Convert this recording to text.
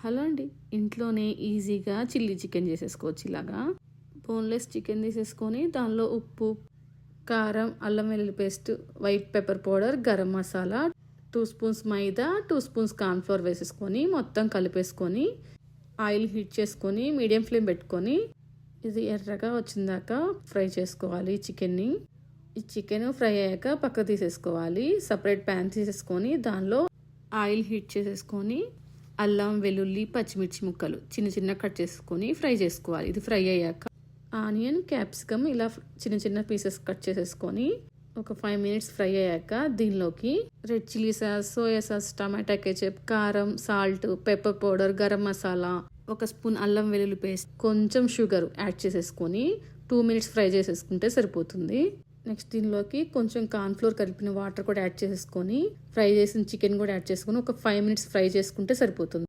Hello అండి, ఇంట్లోనే ఈజీగా చిల్లీ చికెన్ చేసేసుకోవచ్చు. ఇలాగా బోన్లెస్ చికెన్ తీసేసుకొని దానిలో ఉప్పు, కారం, అల్లం వెల్లుల్లి paste, white pepper powder, garam masala, 2 spoons maida, 2 spoons cornflour వేసేసుకొని మొత్తం కలిపేసుకొని ఆయిల్ హీట్ చేసుకొని మీడియం ఫ్లేమ్ పెట్టుకొని ఇది ఎర్రగా వచ్చిందాక ఫ్రై చేసుకోవాలి చికెన్ని. ఈ చికెన్ ఫ్రై అయ్యాక పక్క తీసేసుకోవాలి. సపరేట్ ప్యాన్ తీసేసుకొని దానిలో ఆయిల్ హీట్ చేసేసుకొని అల్లం వెల్లుల్లి పచ్చిమిర్చి ముక్కలు చిన్న చిన్న కట్ చేసుకొని ఫ్రై చేసుకోవాలి. ఇది ఫ్రై అయ్యాక ఆనియన్, క్యాప్సికమ్ ఇలా చిన్న చిన్న పీసెస్ కట్ చేసేసుకొని ఒక 5 మినిట్స్ ఫ్రై అయ్యాక దీనిలోకి red chilli sauce, soya sauce, tomato ketchup, కారం, salt, pepper powder, garam masala, 1 spoon అల్లం వెల్లుల్లి పేస్ట్, కొంచెం షుగర్ యాడ్ చేసేసుకొని 2 మినిట్స్ ఫ్రై చేసేసుకుంటే సరిపోతుంది. నెక్స్ట్ దీనిలోకి కొంచెం కార్న్ఫ్లోర్ కలిపిన వాటర్ కూడా యాడ్ చేసేసుకొని ఫ్రై చేసిన చికెన్ కూడా యాడ్ చేసుకొని ఒక 5 మినిట్స్ ఫ్రై చేసుకుంటే సరిపోతుంది.